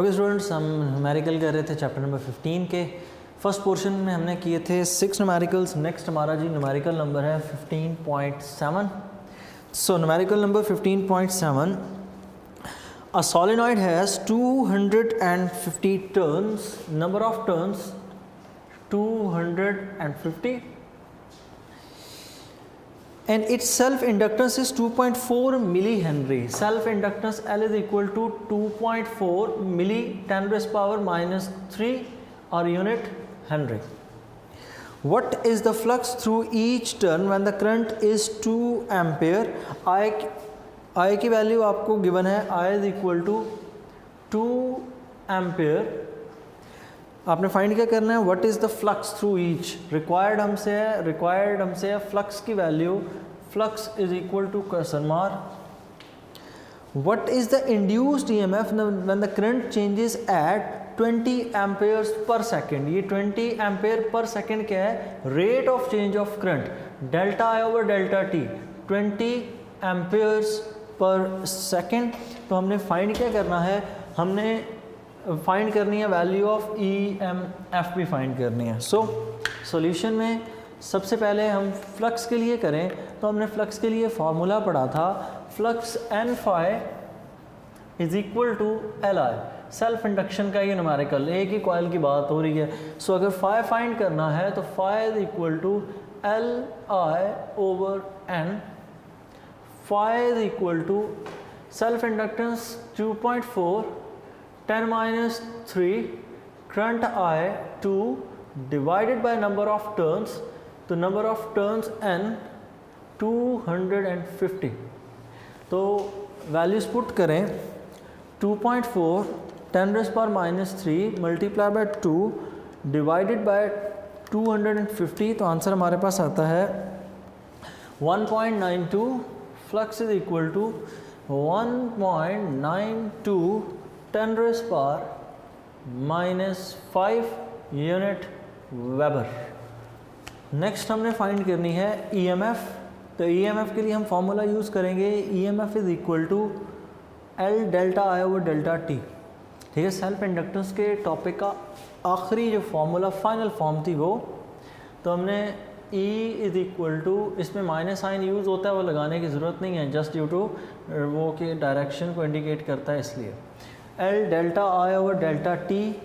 Okay students, हम numerical कर रहे थे चैप्टर नंबर 15 के फर्स्ट पोर्शन में हमने किए थे 6 न्यूमेरिकल्स। नेक्स्ट हमारा जी न्यूमेरिकल नंबर है 15.7। सो numerical number 15.7, a solenoid has 250 turns, number of turns 250 and its self inductance is 2.4 millihenry. Self inductance L is equal to 2.4 milli 10 raised power minus 3 or unit Henry. What is the flux through each turn when the current is 2 ampere? I की value आपको given है, I is equal to 2 ampere. आपने find क्या करना है, what is the flux through each. Required हमसे है flux की value, flux is equal to question mark. What is the induced EMF when the current changes at 20 amperes per second. ये 20 ampere per second क्या है, rate of change of current, delta I over delta T, 20 amperes per second. तो हमने find क्या करना है, हमने find करनी है वैल्यू ऑफ ईएमएफ भी फाइंड करनी है। सॉल्यूशन में सबसे पहले हम फ्लक्स के लिए करें तो हमने फ्लक्स के लिए फार्मूला पढ़ा था, flux N phi is equal to L I. Self induction का ये न्यूमेरिकल, एक ही कॉइल की बात हो रही है। सो अगर फाई फाइंड करना है तो phi is equal to L I over N. Phi is equal to self inductance 2.4 10 minus 3 current I 2 divided by number of turns, तो number of turns n 250। तो वैल्यूज पुट करें, 2.4 10 raised power minus 3 multiply by 2 divided by 250, तो answer हमारे पास आता है 1.92। Flux is equal to 1.92 10 raised power minus 5 unit weber. Next हमने find करनी है ईएमएफ। तो ईएमएफ के लिए हम फॉर्मूला यूज़ करेंगे, EMF is equal to L delta I over delta T. ठीक है, सेल्फ इंडक्टेंस के टॉपिक का आखिरी जो फॉर्मूला फाइनल फॉर्म थी वो, तो हमने E इज इक्वल टू, इसमें माइनस साइन यूज़ होता है, वो लगाने की ज़रूरत नहीं है, जस्ट ड्यू टू वो के डायरेक्शन को इंडिकेट करता है इसलिए। L delta I over delta T,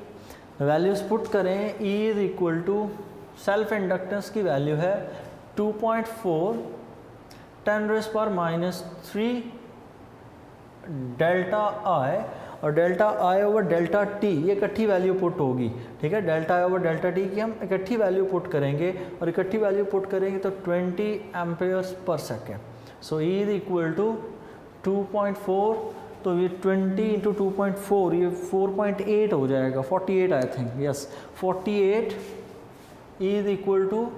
values put करें, E is equal to self inductance की वैल्यू है 2.4 10 raised power minus 3 delta I, और delta I over delta T ये इकट्ठी वैल्यू पुट होगी। ठीक है, delta I over delta T की हम इकट्ठी वैल्यू पुट करेंगे, और इकट्ठी वैल्यू पुट करेंगे तो 20 amperes per second. So E is equal to 2.4, तो ये 20 इंटू 2.4 ये 4.8 हो जाएगा, 48 I think, yes 48। E is equal to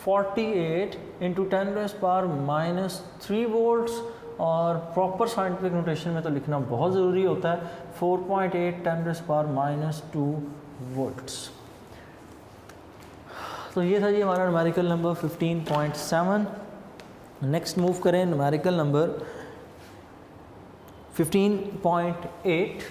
48 into 10 raised power minus 3 volts, और प्रॉपर साइंटिफिक नोटेशन में तो लिखना बहुत ज़रूरी होता है, 4.8 10 raised power minus 2 वोल्ट्स। तो ये था जी हमारा न्यूमेरिकल नंबर 15.7। नेक्स्ट मूव करें न्यूमेरिकल नंबर 15.8।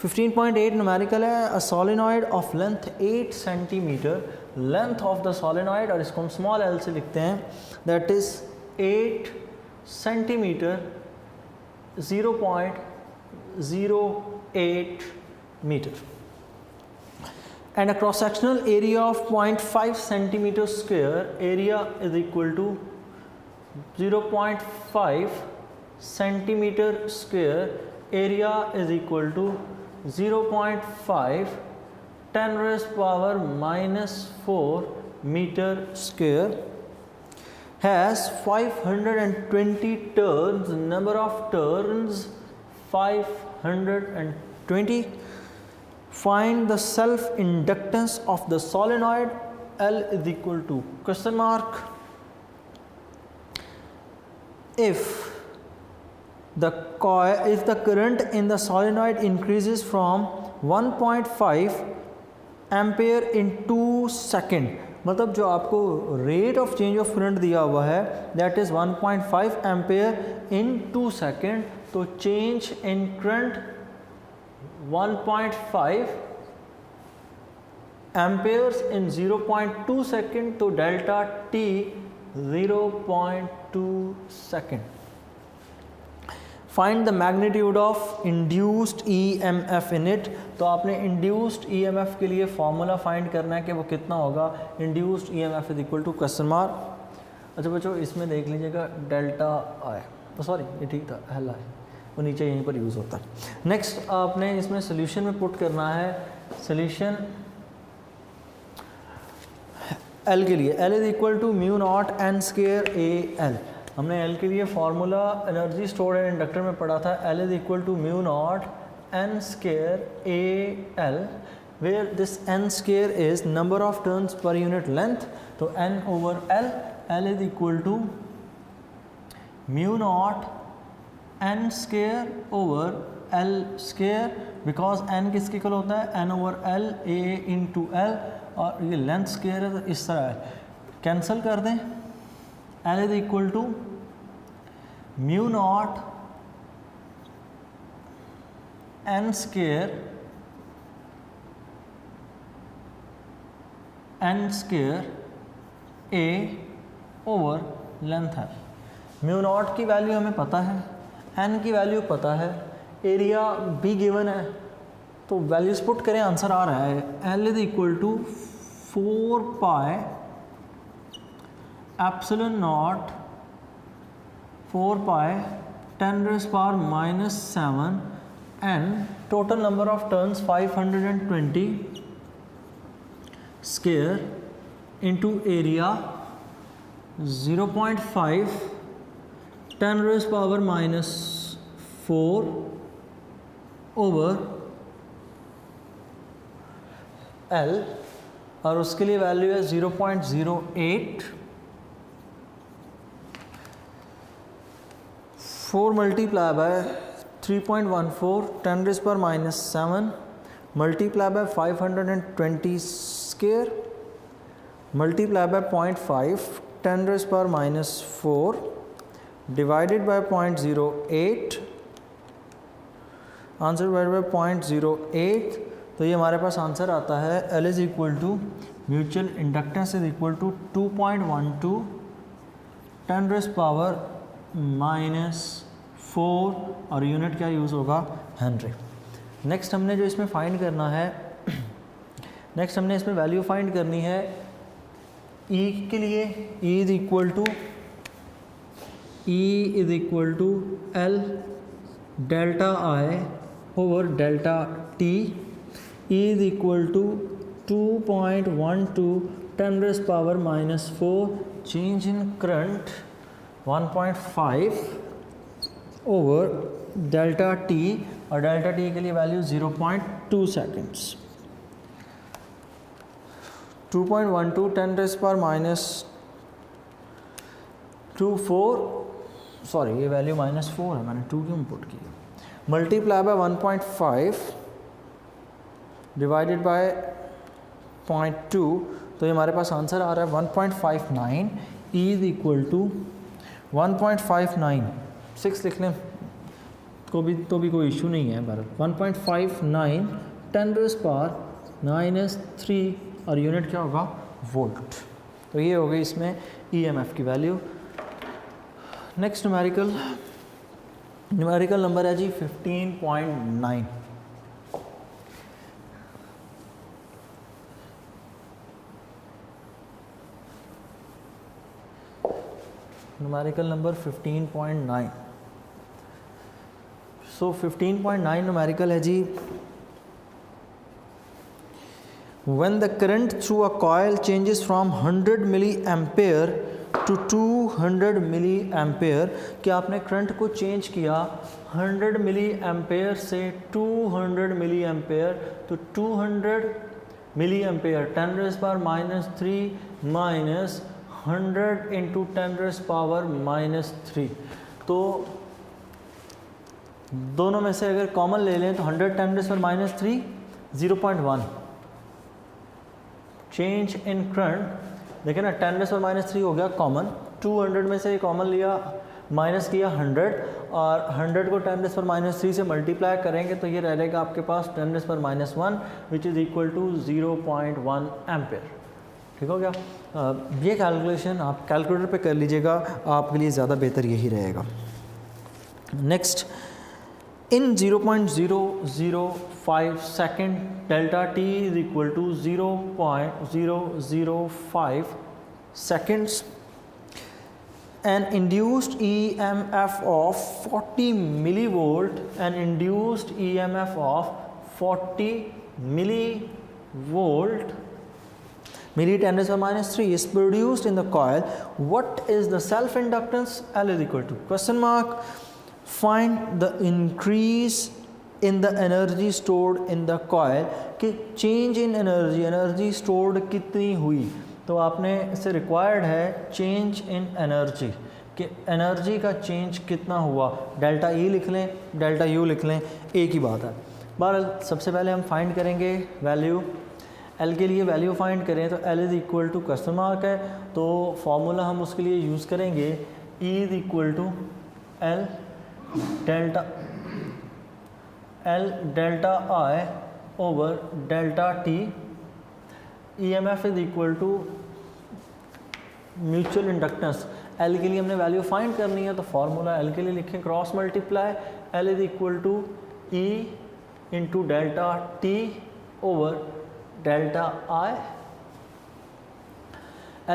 15.8 न्यूमेरिकल है, a solenoid of length 8 centimetre, length of the solenoid, और इसको हम स्मॉल एल से लिखते हैं, that is 8 centimetre 0.08 metre, and a cross sectional area of 0.5 centimeter square, area is equal to 0.5 centimeter square, area is equal to 0.5 10 raised power minus 4 meter square, has 520 turns, number of turns 520. Find the self inductance of the solenoid, L is equal to question mark. If the current in the solenoid increases from 1.5 ampere in 2 second, मतलब जो आपको rate of change of current दिया हुआ है that is 1.5 ampere in 2 second, तो change in current 1.5 amperes in 0.2 second, तो delta T 0.2 second. Find the magnitude of induced EMF in it. तो आपने इंड्यूस्ड EMF के लिए फॉर्मूला फाइंड करना है कि वो कितना होगा। Induced EMF is equal to question mark. अच्छा बच्चों, इसमें देख लीजिएगा डेल्टा आई, तो सॉरी ये ठीक था, एल आई, वो नीचे यहीं पर यूज़ होता है। नेक्स्ट आपने इसमें सोल्यूशन में पुट करना है सोल्यूशन एल के लिए। L is equal to mu not N square A L. हमने एल के लिए formula energy stored in inductor में पढ़ा था। L is equal to mu not N square A L, where this N square is number of turns per unit length. तो N over L, L is equal to mu not N square over L square, because N किसके equal होता है, N over L, ए into L, और ये length square है तो इस तरह है, कैंसिल कर दें। L is equal to mu not N square A over length है। म्यू नॉट की वैल्यू हमें पता है, एन की वैल्यू पता है, एरिया भी गिवन है, तो वैल्यूज पुट करें, आंसर आ रहा है। L is equal to 4 pi epsilon naught 4 pi 10⁻⁻⁷ and total number of turns 520 square into area 0.5 10⁻⁻⁴ over L, और उसके लिए वैल्यू है 0.08। 4 multiply by 3.14 10⁻⁷ multiply by 520 square multiply by 0.5 10⁻⁴ divided by 0.08, answer divided by 0.08। तो ये हमारे पास answer आता है L is equal to mutual inductance is equal to 2.12 10⁻⁻⁴, और यूनिट क्या यूज़ होगा, हेनरी। नेक्स्ट हमने जो इसमें फाइंड करना है, नेक्स्ट हमने इसमें वैल्यू फाइंड करनी है ई के लिए। E is equal to L delta I over delta T. E is equal to 2.12 10⁻⁻⁴, change in current 1.5 over delta t, और delta t के लिए वैल्यू 0.2 सेकेंड्स। 2.12 10⁻⁻⁴, सॉरी ये वैल्यू -4 है, मैंने 2 क्यों पुट की, मल्टीप्लाई बाय 1.5 डिवाइडेड बाय 0.2, तो ये हमारे पास आंसर आ रहा है 1.59। ई इज इक्वल टू 1.59, 6 लिख लें तो भी कोई इशू नहीं है। 1.59 10⁻⁻⁻3, और यूनिट क्या होगा, वोल्ट। तो ये हो गई इसमें EMF की वैल्यू। नेक्स्ट न्यूमेरिकल नंबर है जी 15.9। Numerical number 15.9। सो 15.9 न्यूमेरिकल है जी, when the current through a coil changes from 100 milliampere to 200 milliampere, कि आपने करंट को चेंज किया 100 milliampere से 200 milliampere, तो 200 milliampere 10⁻³ माइनस 100 इंटू 10⁻³ तो दोनों में से अगर कॉमन ले लें तो 100 10⁻³ 0.1 चेंज इन करंट। देखिए ना 10⁻³ हो गया कॉमन, 200 में से कॉमन लिया माइनस किया 100 और 100 को 10⁻³ से मल्टीप्लाई करेंगे तो ये रह जाएगा आपके पास 10⁻⁻1 which is equal to 0.1 ampere. ठीक हो गया। ये कैलकुलेशन आप कैलकुलेटर पे कर लीजिएगा, आपके लिए ज़्यादा बेहतर यही रहेगा। Next, in 0.005 second delta T is equal to 0.005 seconds, an induced EMF of 40 millivolt, an induced EMF of 40 millivolt milli 10⁻³ is produced in the coil. What is the self inductance? L is equal to question mark. Find the increase in the energy stored in the coil, कि change in energy stored कितनी हुई। तो आपने इससे required है change in energy, कि energy का change कितना हुआ। डेल्टा ई लिख लें, डेल्टा यू लिख लें, एक ही बात है। बहरहाल सबसे पहले हम फाइंड करेंगे वैल्यू, एल के लिए वैल्यू फाइंड करें तो L is equal to question mark है, तो फॉर्मूला हम उसके लिए यूज़ करेंगे E is equal to L delta I over delta T. EMF is equal to mutual inductance. L के लिए हमने वैल्यू फाइंड करनी है तो फॉर्मूला L के लिए लिखें cross multiply, L is equal to E into delta T over delta I.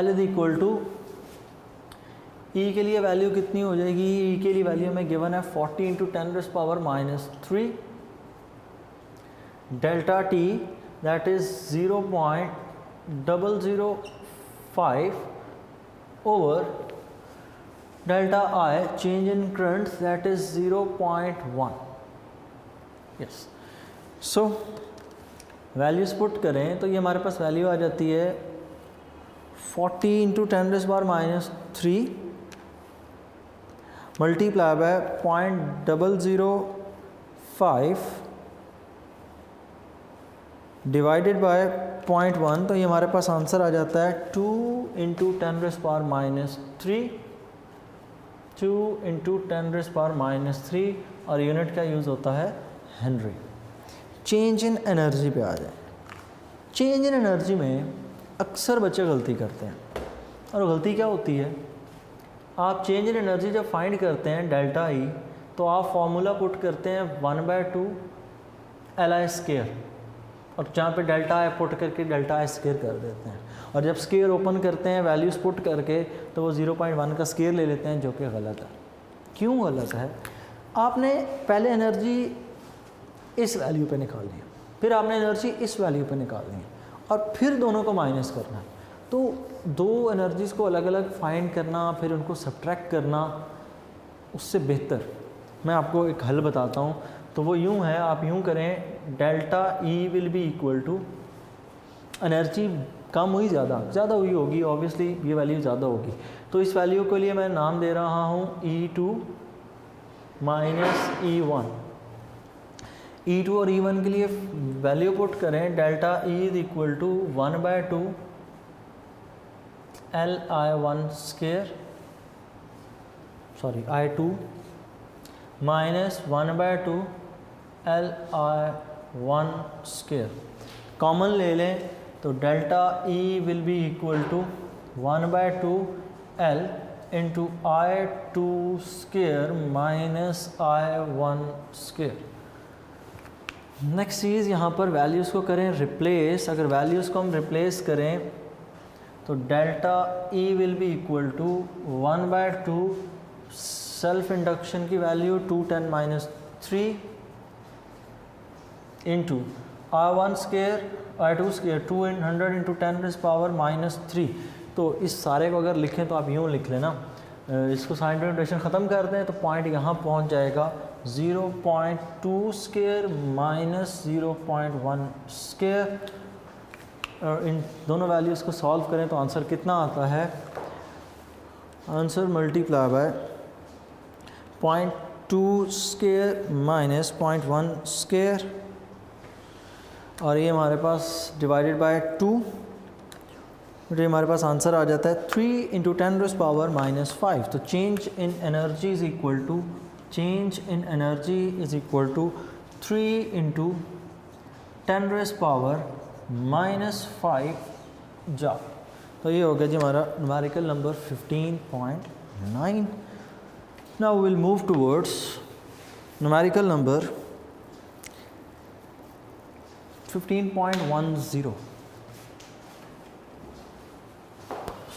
L is equal to E के लिए वैल्यू कितनी हो जाएगी, E के लिए वैल्यू हमें गिवन है 40 into 10⁻³ delta T that is 0.005 over delta I change in current that is 0.1. yes, so values put करें तो ये हमारे पास वैल्यू आ जाती है 40 into 10⁻³ multiply by 0.005 divided by 0.1, तो ये हमारे पास आंसर आ जाता है 2 इंटू 10⁻³ 2 इंटू 10⁻³ और यूनिट का यूज़ होता है हेनरी। चेंज इन एनर्जी पे आ जाए। चेंज इन एनर्जी में अक्सर बच्चे गलती करते हैं, और गलती क्या होती है, आप चेंज इन एनर्जी जब फाइंड करते हैं डेल्टा ई तो आप फॉर्मूला पुट करते हैं 1/2 LI², और जहाँ पे डेल्टा आई पुट करके डेल्टा आई स्केयर कर देते हैं, और जब स्केयर ओपन करते हैं वैल्यूज़ पुट करके तो वो 0.1 का स्केयर ले लेते हैं, जो कि गलत है। क्यों गलत है? आपने पहले एनर्जी इस वैल्यू पे निकालनी है, फिर आपने एनर्जी इस वैल्यू पे निकालनी है, और फिर दोनों को माइनस करना है। तो दो एनर्जीज़ को अलग अलग फाइंड करना, फिर उनको सब्ट्रैक्ट करना, उससे बेहतर मैं आपको एक हल बताता हूँ। तो वो यूँ है, आप यूँ करें, delta E will be equal to, energy कम हुई ज़्यादा हुई होगी, ऑब्वियसली ये वैल्यू ज़्यादा होगी, तो इस वैल्यू के लिए मैं नाम दे रहा हूँ E2 माइनस E1। E2 और E1 के लिए वैल्यू पुट करें, delta E is equal to 1/2 I2 minus 1/2 LI1²। Common ले लें तो delta E will be equal to 1/2 L into I2² minus I1²। Next चीज़, यहाँ पर वैल्यूज़ को करें रिप्लेस। अगर वैल्यूज़ को हम रिप्लेस करें तो delta E will be equal to 1/2 self induction की वैल्यू 210⁻³ इंटू I1² 200 इंटू 10⁻³ तो इस सारे को अगर लिखें तो आप यूँ लिख लेना, इसको साइन नोटेशन ख़त्म कर दें तो पॉइंट यहाँ पहुँच जाएगा 0.2² माइनस 0.1²। और इन दोनों वैल्यूज़ को सॉल्व करें तो आंसर कितना आता है, आंसर मल्टीप्लाई बाय 0.2² माइनस 0.1² और ये हमारे पास डिवाइडेड बाय 2 तो हमारे पास आंसर आ जाता है 3 इंटू 10 रेज़ पावर -5। तो change in energy is equal to 3 into 10 raise power -5 joule. तो ये हो गया जी हमारा numerical number 15.9। Now will move towards numerical number 15.10।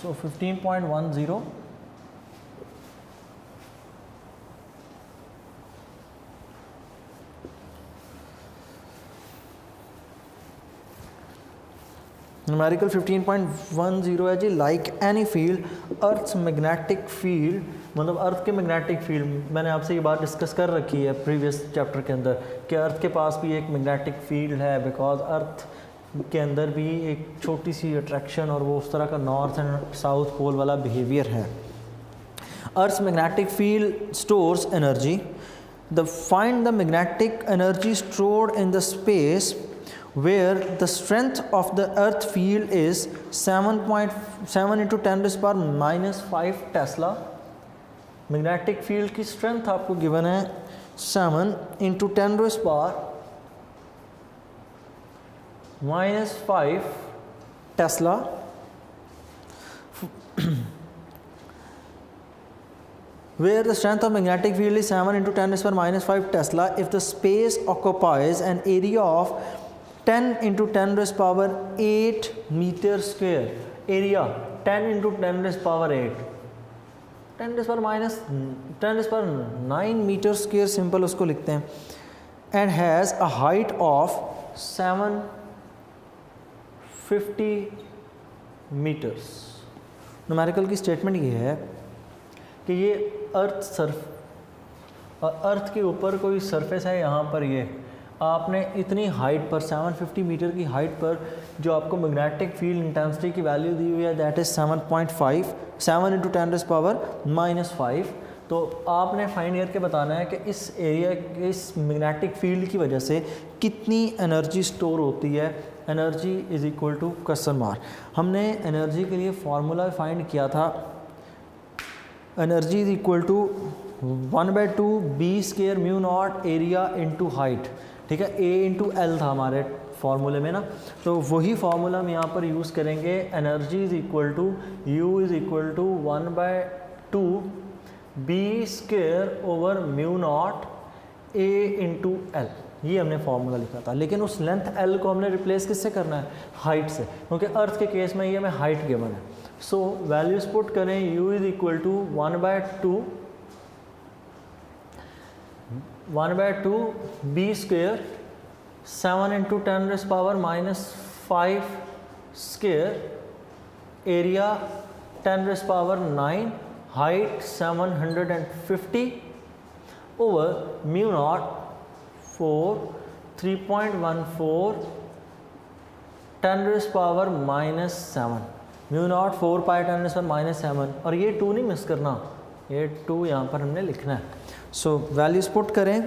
So 15.10 numerical 15.10 है जी। Like any field earth's magnetic field, मतलब अर्थ के मैग्नेटिक फील्ड, मैंने आपसे ये बात डिस्कस कर रखी है प्रीवियस चैप्टर के अंदर कि अर्थ के पास भी एक मैग्नेटिक फील्ड है, बिकॉज अर्थ के अंदर भी एक छोटी सी अट्रैक्शन और वो उस तरह का नॉर्थ एंड साउथ पोल वाला बिहेवियर है। Earth's magnetic field stores energy. The find the magnetic energy stored in the space where the strength of the earth field is 7.7 into 10 raised power -5 Tesla. Magnetic field की strength आपको given है 7 into 10 raised power -5 Tesla. where the strength of magnetic field is 7 into 10 raised power -5 Tesla if the space occupies an area of 10 into 10 raised power 8 meter square। Area 10 into 10 raised power 8, 10 raised power minus 10 raised power 9 meter square, simple उसको लिखते हैं। and has a height of 750 meters। Numerical की statement ये है कि ये अर्थ के ऊपर कोई सरफेस है, यहाँ पर ये आपने इतनी हाइट पर 750 मीटर की हाइट पर जो आपको मैग्नेटिक फील्ड इंटेंसिटी की वैल्यू दी हुई है that is 7.5 7 into 10 raised power -5। तो आपने फाइंड करके बताना है कि इस एरिया इस मैग्नेटिक फील्ड की वजह से कितनी एनर्जी स्टोर होती है। Energy is equal to question mark. हमने एनर्जी के लिए फार्मूला फाइंड किया था, energy is equal to 1/2 B² mu naught area into height, ठीक है। A इंटू एल था हमारे फार्मूले में ना, तो वही फार्मूला हम यहाँ पर यूज़ करेंगे। Energy is equal to U is equal to 1/2 B² over mu naught A into L, ये हमने फार्मूला लिखा था। लेकिन उस लेंथ L को हमने रिप्लेस किससे करना है? हाइट से, क्योंकि अर्थ के केस में ये हमें हाइट गिवन है। सो वैल्यूज पुट करें, U is equal to 1/2 B² 7 into 10 raised power -5 square, area 10 raised power 9, height 750 over mu naught 3.14 10 raised power -7, mu naught 4 pi 10 raised power -7, और ये 2 नहीं मिस करना, ये 2 यहाँ पर हमने लिखना है। सो वैल्यूज पुट करें,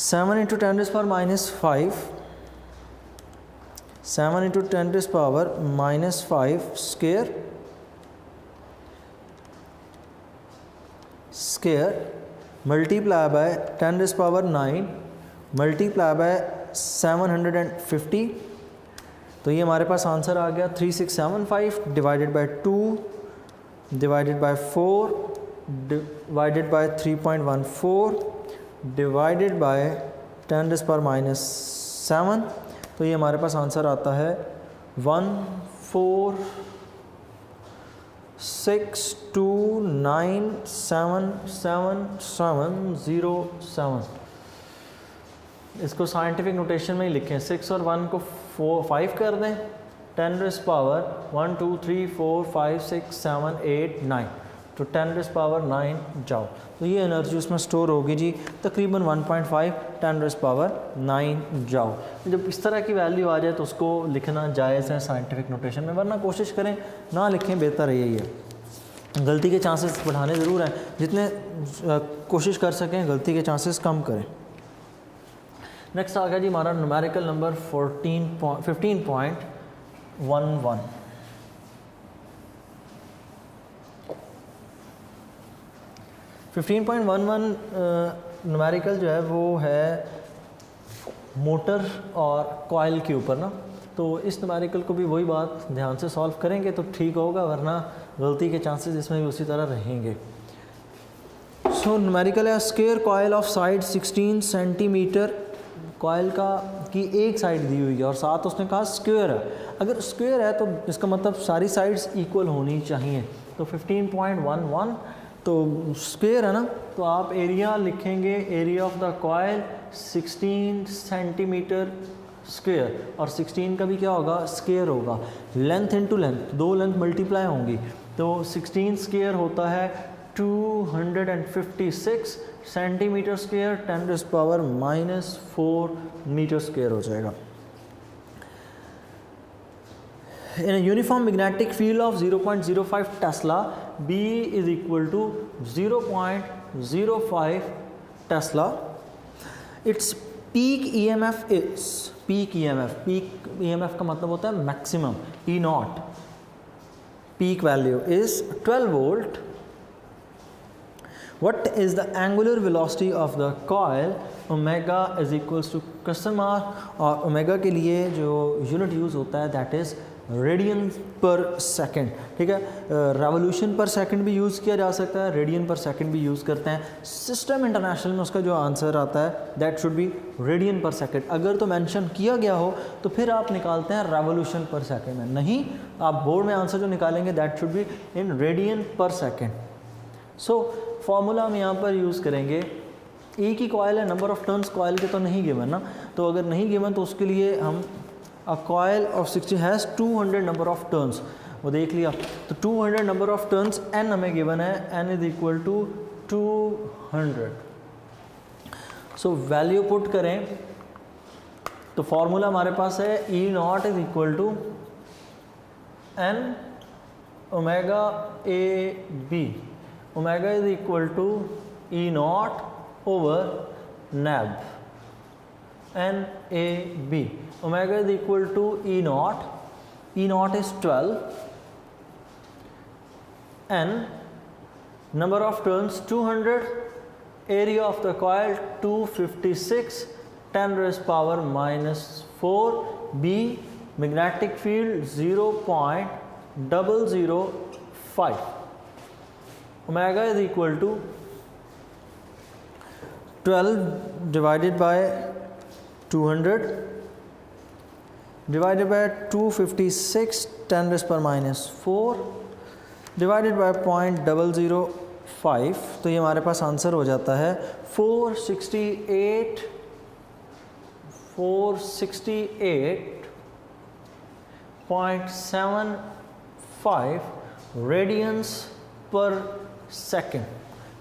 7 into 10 raised power -5, 7 into 10 raised power -5 square multiply by 10 raised power 9 multiply by 750। तो ये हमारे पास आंसर आ गया 3675 divided by 2 divided by 4 divided by 3.14 divided bye 10 raised power -7। तो ये हमारे पास आंसर आता है 14629777707। इसको साइंटिफिक नोटेशन में ही लिखें, 6 और 1 को 5 कर दें, 10 raised power 1 2 3 4 5 6 7 8 9, तो 10 raised power 9 जाओ। तो ये एनर्जी उसमें स्टोर होगी जी तकरीबन 1.5 10 raised power 9 जाओ। जब इस तरह की वैल्यू आ जाए तो उसको लिखना जायज़ है साइंटिफिक नोटेशन में, वरना कोशिश करें ना लिखें, बेहतर है यही है। गलती के चांसेस बढ़ाने ज़रूर हैं, जितने कोशिश कर सकें गलती के चांसेस कम करें। नेक्स्ट आ गया जी हमारा न्यूमेरिकल नंबर 15.11। 15.11 न्यूमेरिकल जो है वो है मोटर और कॉइल के ऊपर ना, तो इस न्यूमेरिकल को भी वही बात ध्यान से सॉल्व करेंगे तो ठीक होगा, वरना गलती के चांसेस इसमें भी उसी तरह रहेंगे। सो न्यूमेरिकल है square coil of side 16 centimetre, coil का की एक साइड दी हुई है और साथ उसने कहा स्क्वायर है। अगर स्क्वायर है तो इसका मतलब सारी साइड्स इक्वल होनी चाहिए, तो 15.11 तो स्क्वायर है ना, तो आप एरिया लिखेंगे, area of the coil 16 centimetre square, और 16 का भी क्या होगा, स्क्वायर होगा। लेंथ इनटू लेंथ, दो लेंथ मल्टीप्लाई होंगी, तो 16 स्क्वायर होता है 256 सेंटीमीटर स्क्वायर, 10⁻⁻⁴ मीटर स्क्वायर हो जाएगा। In a uniform magnetic field of 0.05 Tesla, B is equal to 0.05 Tesla. Its peak EMF is, peak EMF का मतलब होता है maximum, E0. Peak value is 12 volt. What is the angular velocity of the coil? Omega is equals to question mark, और omega के लिए जो unit use होता है दैट इज़ रेडियन पर सेकंड, ठीक है। रेवोल्यूशन पर सेकंड भी यूज़ किया जा सकता है, रेडियन पर सेकंड भी यूज़ करते हैं। सिस्टम इंटरनेशनल में उसका जो आंसर आता है दैट शुड बी रेडियन पर सेकंड। अगर तो मेंशन किया गया हो तो फिर आप निकालते हैं रेवोल्यूशन पर सेकंड में, नहीं आप बोर्ड में आंसर जो निकालेंगे that should be in radian पर सेकंड। सो फॉर्मूला हम यहाँ पर यूज़ करेंगे, एक ही कॉयल है, नंबर ऑफ टर्न्स कॉयल के तो नहीं गिवन ना, तो अगर नहीं गिवन तो उसके लिए हम a coil of 60 has 200 number of turns, वो देख लिया, तो 200 नंबर ऑफ टर्न्स n हमें गिवन है, n is equal to 200। So value put करें तो फॉर्मूला हमारे पास है E0 is equal to n omega A B, omega is equal to E0 over NAB, NAB. Omega is equal to E0. E0 is 12. N number of turns 200. Area of the coil 256. 10⁻⁻⁴. B magnetic field 0.005. Omega is equal to 12 divided by 200 divided by 256 10⁻⁴ divided by 0.005, तो ये हमारे पास answer हो जाता है 468.75 radiance पर second.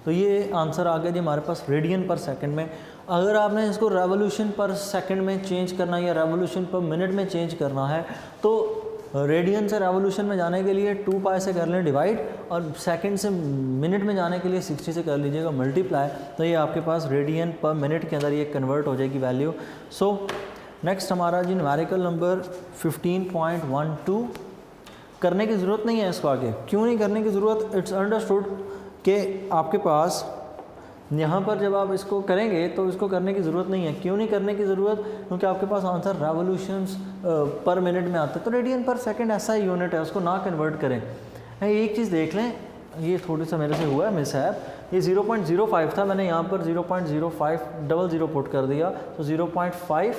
तो ये आंसर आ गया जी हमारे पास रेडियन पर सेकंड में। अगर आपने इसको रेवोल्यूशन पर सेकंड में चेंज करना है या रेवोल्यूशन पर मिनट में चेंज करना है तो रेडियन से रेवोल्यूशन में जाने के लिए 2 पाई से कर लें डिवाइड, और सेकंड से मिनट में जाने के लिए 60 से कर लीजिएगा मल्टीप्लाई, तो ये आपके पास रेडियन पर मिनट के अंदर ये कन्वर्ट हो जाएगी वैल्यू। सो नेक्स्ट हमारा जी न्यूमेरिकल नंबर 15.12, करने की ज़रूरत नहीं है इसको आगे। क्यों नहीं करने की ज़रूरत? इट्स अंडरस्टूड कि आपके पास यहाँ पर जब आप इसको करेंगे तो इसको करने की ज़रूरत नहीं है। क्यों नहीं करने की ज़रूरत? क्योंकि आपके पास आंसर रेवोल्यूशंस पर मिनट में आता है, तो रेडियन पर सेकंड ऐसा ही यूनिट है, उसको ना कन्वर्ट करें। एक चीज़ देख लें, ये थोड़ी सा मेरे से हुआ है मिसहैप, ये 0.05 था, मैंने यहाँ पर 0.0500 पुट कर दिया, तो 0.5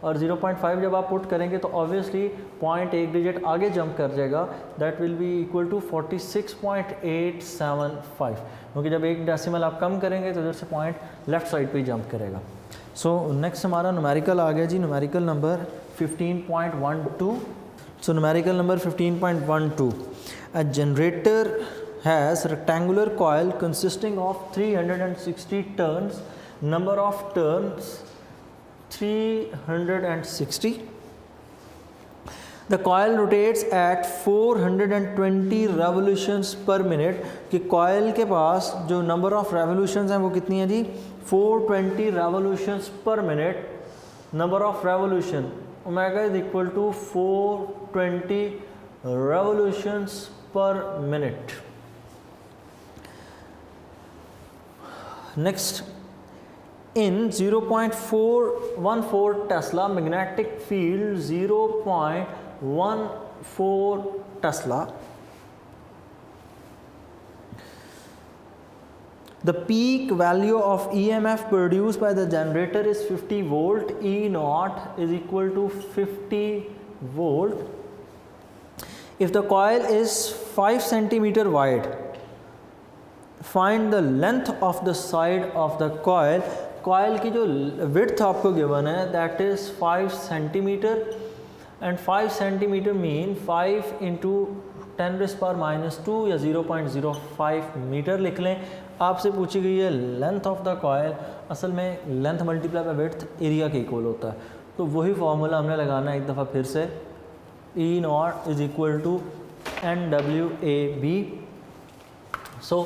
और 0.5 जब आप पुट करेंगे तो ऑब्वियसली पॉइंट एक डिजिट आगे जंप कर जाएगा, that will be equal to 46.875, क्योंकि जब एक डेसिमल आप कम करेंगे तो इधर से पॉइंट लेफ्ट साइड पे जंप करेगा। सो नेक्स्ट हमारा न्यूमेरिकल आ गया जी, numerical number 15.12। So numerical number 15.12, a generator has rectangular coil consisting of 360 turns, number of turns 360. The coil rotates at 420 revolutions per minute, कि coil के पास जो number of revolutions हैं वो कितनी है जी? 420 revolutions per minute. Number of revolution omega is equal to 420 revolutions per minute. Next, in 0.414 Tesla magnetic field 0.14 Tesla, the peak value of EMF produced by the generator is 50 volt. E naught is equal to 50 volt. If the coil is 5 centimeter wide, find the length of the side of the coil. Coil की जो width आपको given है that is 5 centimeter and 5 centimeter mean 5 into 10 raised power minus 2 या 0.05 metre लिख लें. आपसे पूछी गई है लेंथ ऑफ द कॉयल, असल में length multiply by width area के इक्वल होता है. तो वही फॉर्मूला हमने लगाना है एक दफ़ा फिर से. E naught is equal to NWAB. So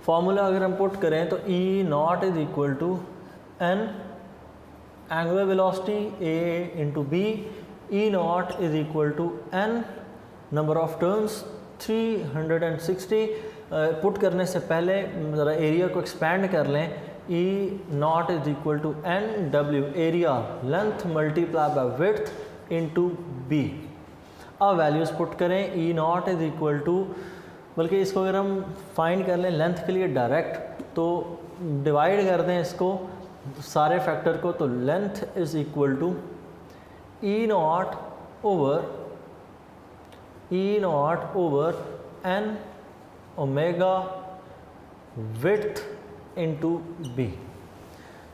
formula अगर हम पुट करें तो E naught is equal to N angular velocity A into B. E naught is equal to N number of turns 360. Put करने से पहले ज़रा एरिया को expand कर लें. E naught is equal to NW area length multiply by width into B. अब values put करें. E naught is equal to, बल्कि इसको अगर हम फाइंड कर लें लेंथ के लिए डायरेक्ट तो डिवाइड कर दें इसको सारे फैक्टर को, तो length is equal to E naught over N omega width into B.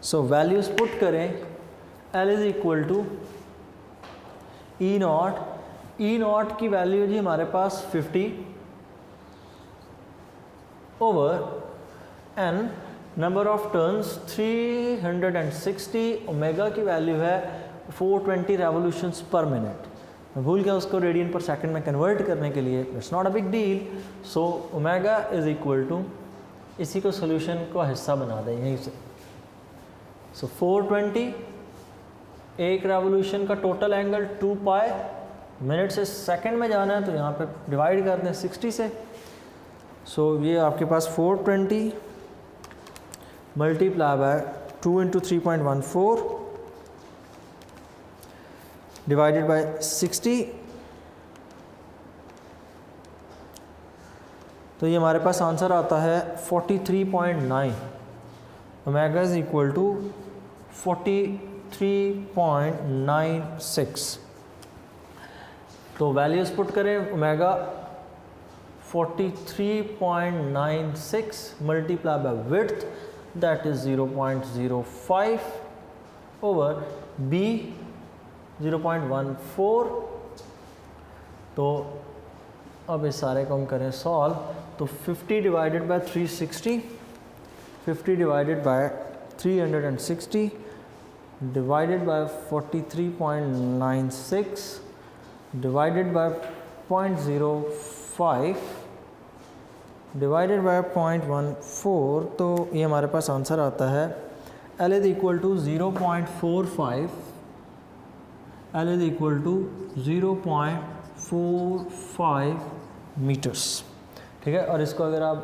So values put करें. L is equal to E naught. E naught की वैल्यू जी हमारे पास 50 over N number of turns 360. Omega की value है 420 revolutions पर minute. मैं भूल गया उसको रेडियन पर सेकंड में कन्वर्ट करने के लिए. It's not a big deal. So omega is equal to, इसी को सोल्यूशन का हिस्सा बना दें यहीं से. सो 420 एक रेवोल्यूशन का टोटल एंगल 2 पाई. मिनट से सेकंड में जाना है तो यहाँ पे डिवाइड कर दें 60 से. सो ये आपके पास 420 multiply by 2 into 3.14 divided by 60. तो ये हमारे पास आंसर आता है 43.9. Omega is equal to 43.96. तो वैल्यूज़ पुट करें. Omega 43.96 multiply by width that is 0.05 ओवर B 0.14. तो अब इस सारे को हम करें सॉल्व. तो 50 divided by 360, 50 divided by 360 divided by 43.96 divided by 0.05 divided by 0.14. तो ये हमारे पास आंसर आता है L is equal to 0.45. L is equal to 0.45 metres. ठीक है. और इसको अगर आप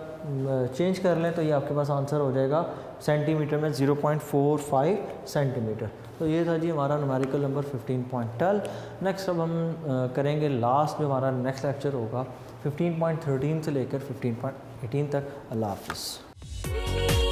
चेंज कर लें तो ये आपके पास आंसर हो जाएगा सेंटीमीटर में 0.45 सेंटीमीटर. तो ये था जी हमारा न्यूमेरिकल नंबर 15.12. नेक्स्ट अब हम करेंगे लास्ट जो हमारा नेक्स्ट लेक्चर होगा 15.13 से लेकर 15.18 तक. अल्लाह हाफ़िज़.